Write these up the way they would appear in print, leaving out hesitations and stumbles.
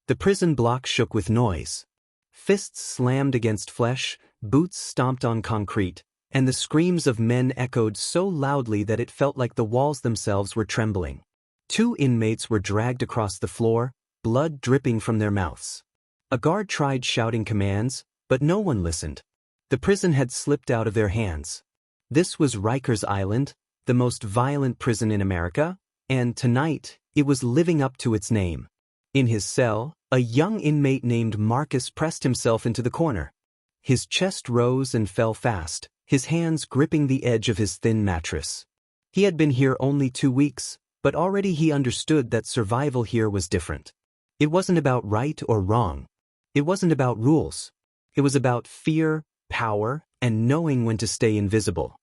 The prison block shook with noise. Fists slammed against flesh, boots stomped on concrete, and the screams of men echoed so loudly that it felt like the walls themselves were trembling. 2 inmates were dragged across the floor, blood dripping from their mouths. A guard tried shouting commands, but no one listened. The prison had slipped out of their hands. This was Rikers Island, the most violent prison in America, and tonight, it was living up to its name. In his cell, a young inmate named Marcus pressed himself into the corner. His chest rose and fell fast, his hands gripping the edge of his thin mattress. He had been here only 2 weeks, but already he understood that survival here was different. It wasn't about right or wrong. It wasn't about rules. It was about fear, power, and knowing when to stay invisible.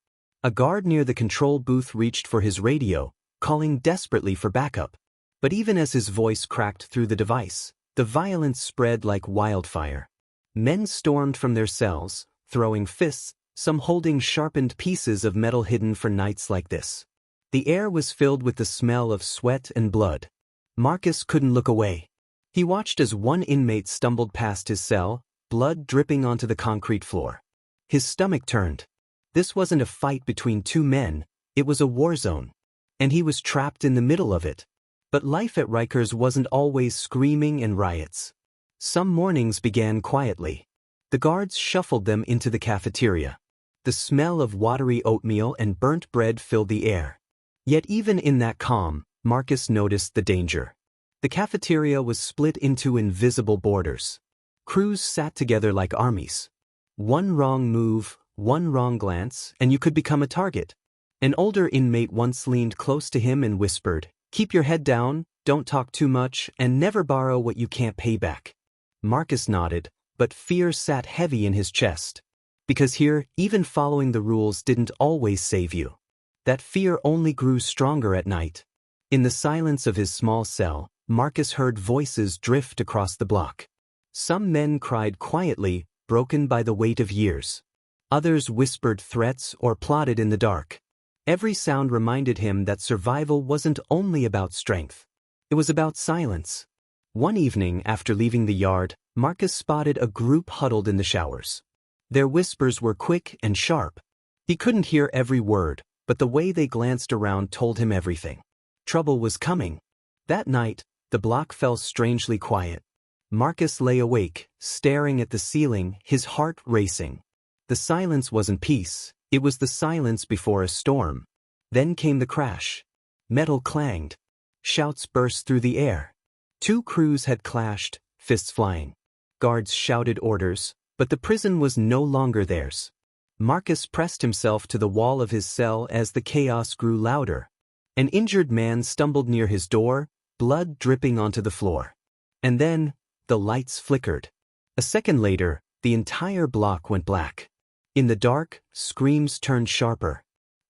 A guard near the control booth reached for his radio, calling desperately for backup. But even as his voice cracked through the device, the violence spread like wildfire. Men stormed from their cells, throwing fists, some holding sharpened pieces of metal hidden for nights like this. The air was filled with the smell of sweat and blood. Marcus couldn't look away. He watched as one inmate stumbled past his cell, blood dripping onto the concrete floor. His stomach turned. This wasn't a fight between 2 men, it was a war zone. And he was trapped in the middle of it. But life at Rikers wasn't always screaming and riots. Some mornings began quietly. The guards shuffled them into the cafeteria. The smell of watery oatmeal and burnt bread filled the air. Yet even in that calm, Marcus noticed the danger. The cafeteria was split into invisible borders. Crews sat together like armies. One wrong move, one wrong glance, and you could become a target. An older inmate once leaned close to him and whispered, "Keep your head down, don't talk too much, and never borrow what you can't pay back." Marcus nodded, but fear sat heavy in his chest. Because here, even following the rules didn't always save you. That fear only grew stronger at night. In the silence of his small cell, Marcus heard voices drift across the block. Some men cried quietly, broken by the weight of years. Others whispered threats or plotted in the dark. Every sound reminded him that survival wasn't only about strength. It was about silence. One evening after leaving the yard, Marcus spotted a group huddled in the showers. Their whispers were quick and sharp. He couldn't hear every word, but the way they glanced around told him everything. Trouble was coming. That night, the block fell strangely quiet. Marcus lay awake, staring at the ceiling, his heart racing. The silence wasn't peace, it was the silence before a storm. Then came the crash. Metal clanged. Shouts burst through the air. 2 crews had clashed, fists flying. Guards shouted orders, but the prison was no longer theirs. Marcus pressed himself to the wall of his cell as the chaos grew louder. An injured man stumbled near his door, blood dripping onto the floor. And then, the lights flickered. A second later, the entire block went black. In the dark, screams turned sharper.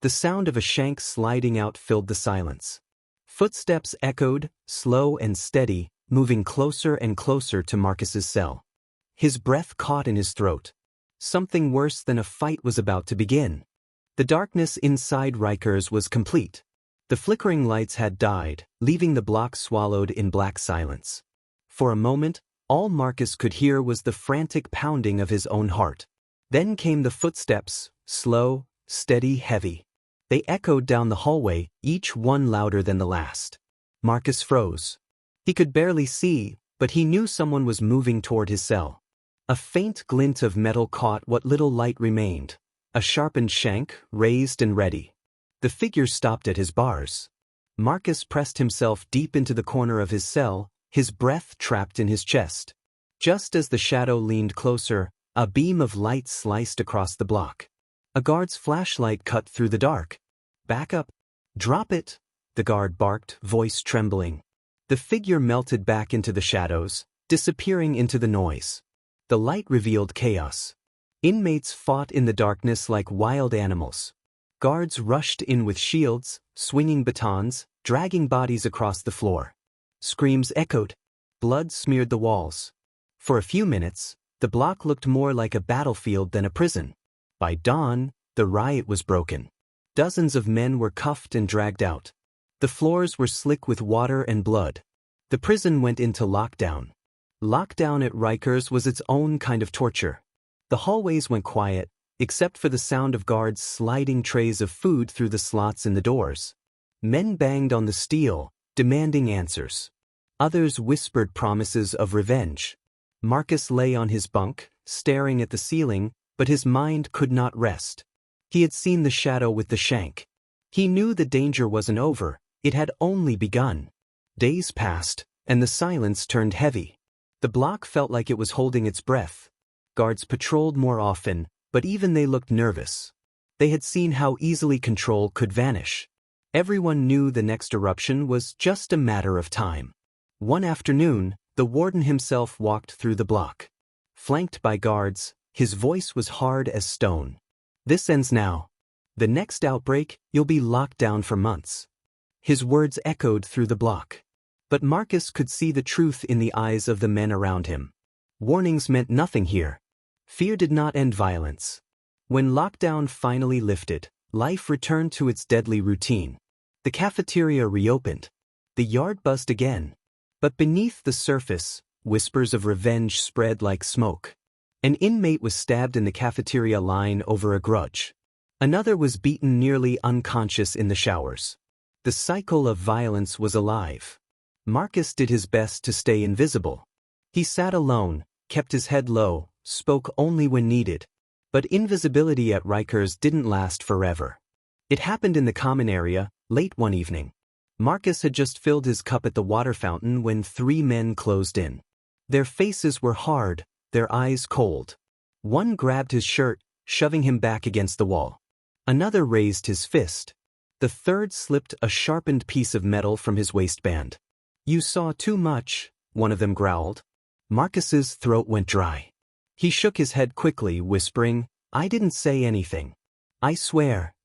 The sound of a shank sliding out filled the silence. Footsteps echoed, slow and steady, moving closer and closer to Marcus's cell. His breath caught in his throat. Something worse than a fight was about to begin. The darkness inside Rikers was complete. The flickering lights had died, leaving the block swallowed in black silence. For a moment, all Marcus could hear was the frantic pounding of his own heart. Then came the footsteps, slow, steady, heavy. They echoed down the hallway, each one louder than the last. Marcus froze. He could barely see, but he knew someone was moving toward his cell. A faint glint of metal caught what little light remained. A sharpened shank, raised and ready. The figure stopped at his bars. Marcus pressed himself deep into the corner of his cell, his breath trapped in his chest. Just as the shadow leaned closer, a beam of light sliced across the block. A guard's flashlight cut through the dark. "Back up! Drop it!" the guard barked, voice trembling. The figure melted back into the shadows, disappearing into the noise. The light revealed chaos. Inmates fought in the darkness like wild animals. Guards rushed in with shields, swinging batons, dragging bodies across the floor. Screams echoed. Blood smeared the walls. For a few minutes, the block looked more like a battlefield than a prison. By dawn, the riot was broken. Dozens of men were cuffed and dragged out. The floors were slick with water and blood. The prison went into lockdown. Lockdown at Rikers was its own kind of torture. The hallways went quiet, except for the sound of guards sliding trays of food through the slots in the doors. Men banged on the steel, demanding answers. Others whispered promises of revenge. Marcus lay on his bunk, staring at the ceiling, but his mind could not rest. He had seen the shadow with the shank. He knew the danger wasn't over, it had only begun. Days passed, and the silence turned heavy. The block felt like it was holding its breath. Guards patrolled more often, but even they looked nervous. They had seen how easily control could vanish. Everyone knew the next eruption was just a matter of time. One afternoon, the warden himself walked through the block. Flanked by guards, his voice was hard as stone. "This ends now. The next outbreak, you'll be locked down for months." His words echoed through the block. But Marcus could see the truth in the eyes of the men around him. Warnings meant nothing here. Fear did not end violence. When lockdown finally lifted, life returned to its deadly routine. The cafeteria reopened. The yard buzzed again. But beneath the surface, whispers of revenge spread like smoke. An inmate was stabbed in the cafeteria line over a grudge. Another was beaten nearly unconscious in the showers. The cycle of violence was alive. Marcus did his best to stay invisible. He sat alone, kept his head low, spoke only when needed. But invisibility at Rikers didn't last forever. It happened in the common area, late one evening. Marcus had just filled his cup at the water fountain when 3 men closed in. Their faces were hard, their eyes cold. One grabbed his shirt, shoving him back against the wall. Another raised his fist. The third slipped a sharpened piece of metal from his waistband. "You saw too much," one of them growled. Marcus's throat went dry. He shook his head quickly, whispering, "I didn't say anything. I swear."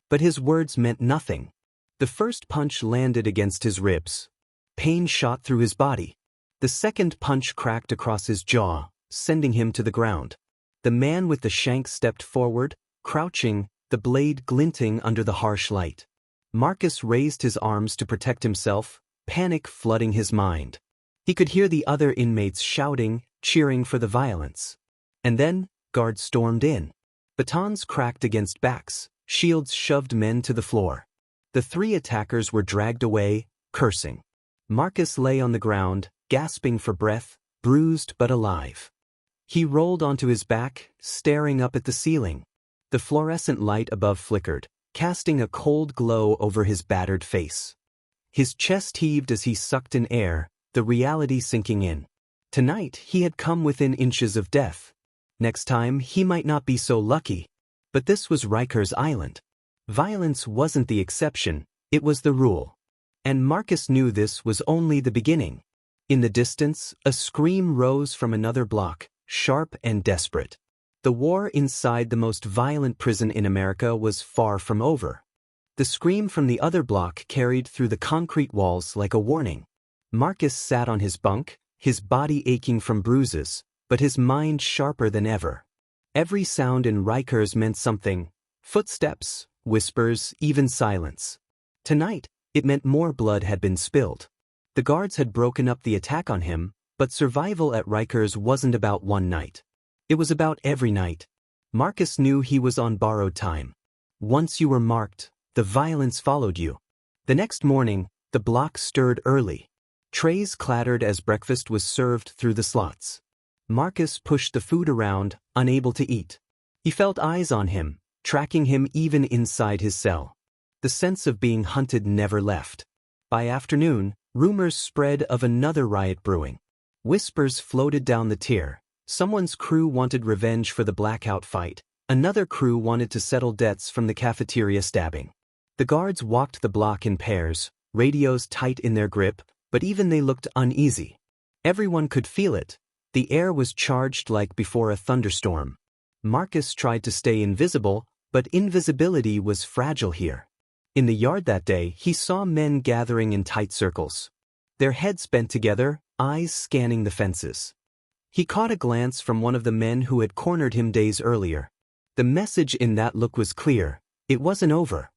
But his words meant nothing. The first punch landed against his ribs. Pain shot through his body. The second punch cracked across his jaw, sending him to the ground. The man with the shank stepped forward, crouching, the blade glinting under the harsh light. Marcus raised his arms to protect himself, panic flooding his mind. He could hear the other inmates shouting, cheering for the violence. And then, guards stormed in. Batons cracked against backs, shields shoved men to the floor. The 3 attackers were dragged away, cursing. Marcus lay on the ground, gasping for breath, bruised but alive. He rolled onto his back, staring up at the ceiling. The fluorescent light above flickered, casting a cold glow over his battered face. His chest heaved as he sucked in air, the reality sinking in. Tonight he had come within inches of death. Next time he might not be so lucky. But this was Rikers Island. Violence wasn't the exception, it was the rule. And Marcus knew this was only the beginning. In the distance, a scream rose from another block, sharp and desperate. The war inside the most violent prison in America was far from over. The scream from the other block carried through the concrete walls like a warning. Marcus sat on his bunk, his body aching from bruises, but his mind sharper than ever. Every sound in Rikers meant something. Footsteps, whispers, even silence. Tonight, it meant more blood had been spilled. The guards had broken up the attack on him, but survival at Rikers wasn't about one night. It was about every night. Marcus knew he was on borrowed time. Once you were marked, the violence followed you. The next morning, the block stirred early. Trays clattered as breakfast was served through the slots. Marcus pushed the food around, unable to eat. He felt eyes on him, tracking him even inside his cell. The sense of being hunted never left. By afternoon, rumors spread of another riot brewing. Whispers floated down the tier. Someone's crew wanted revenge for the blackout fight. Another crew wanted to settle debts from the cafeteria stabbing. The guards walked the block in pairs, radios tight in their grip, but even they looked uneasy. Everyone could feel it. The air was charged like before a thunderstorm. Marcus tried to stay invisible, but invisibility was fragile here. In the yard that day, he saw men gathering in tight circles. Their heads bent together, eyes scanning the fences. He caught a glance from one of the men who had cornered him days earlier. The message in that look was clear. It wasn't over.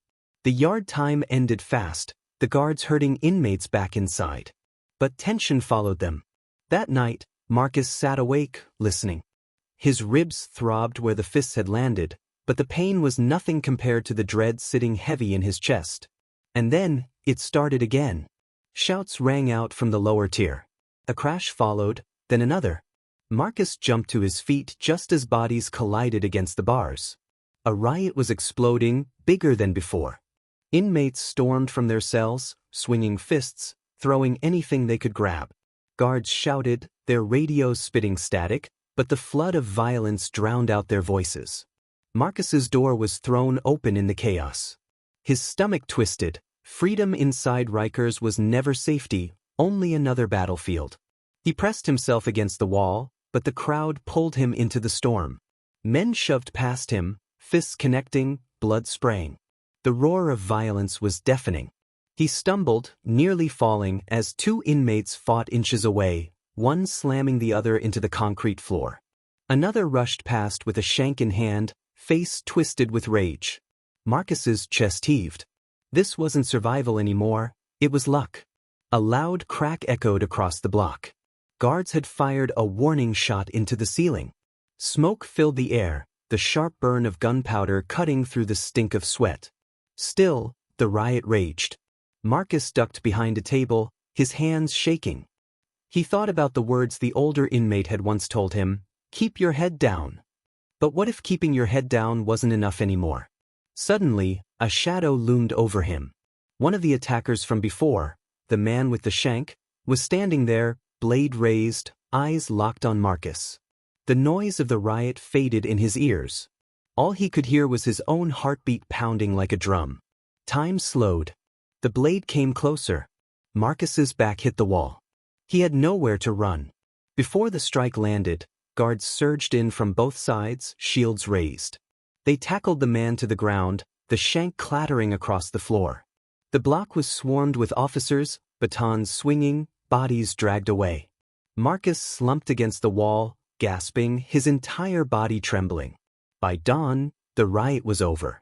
The yard time ended fast, the guards herding inmates back inside. But tension followed them. That night, Marcus sat awake, listening. His ribs throbbed where the fists had landed, but the pain was nothing compared to the dread sitting heavy in his chest. And then, it started again. Shouts rang out from the lower tier. A crash followed, then another. Marcus jumped to his feet just as bodies collided against the bars. A riot was exploding, bigger than before. Inmates stormed from their cells, swinging fists, throwing anything they could grab. Guards shouted, their radios spitting static, but the flood of violence drowned out their voices. Marcus's door was thrown open in the chaos. His stomach twisted. Freedom inside Rikers was never safety, only another battlefield. He pressed himself against the wall, but the crowd pulled him into the storm. Men shoved past him, fists connecting, blood spraying. The roar of violence was deafening. He stumbled, nearly falling, as two inmates fought inches away, one slamming the other into the concrete floor. Another rushed past with a shank in hand, face twisted with rage. Marcus's chest heaved. This wasn't survival anymore, it was luck. A loud crack echoed across the block. Guards had fired a warning shot into the ceiling. Smoke filled the air, the sharp burn of gunpowder cutting through the stink of sweat. Still, the riot raged. Marcus ducked behind a table, his hands shaking. He thought about the words the older inmate had once told him, "Keep your head down." But what if keeping your head down wasn't enough anymore? Suddenly, a shadow loomed over him. One of the attackers from before, the man with the shank, was standing there, blade raised, eyes locked on Marcus. The noise of the riot faded in his ears. All he could hear was his own heartbeat pounding like a drum. Time slowed. The blade came closer. Marcus's back hit the wall. He had nowhere to run. Before the strike landed, guards surged in from both sides, shields raised. They tackled the man to the ground, the shank clattering across the floor. The block was swarmed with officers, batons swinging, bodies dragged away. Marcus slumped against the wall, gasping, his entire body trembling. By dawn, the riot was over.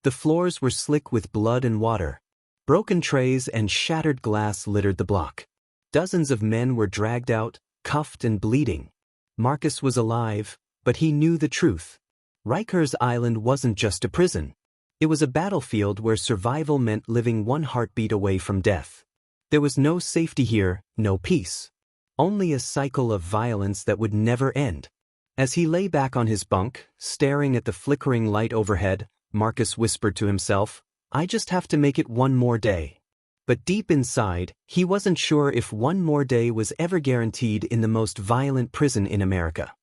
The floors were slick with blood and water. Broken trays and shattered glass littered the block. Dozens of men were dragged out, cuffed and bleeding. Marcus was alive, but he knew the truth. Rikers Island wasn't just a prison. It was a battlefield where survival meant living one heartbeat away from death. There was no safety here, no peace. Only a cycle of violence that would never end. As he lay back on his bunk, staring at the flickering light overhead, Marcus whispered to himself, "I just have to make it one more day." But deep inside, he wasn't sure if one more day was ever guaranteed in the most violent prison in America.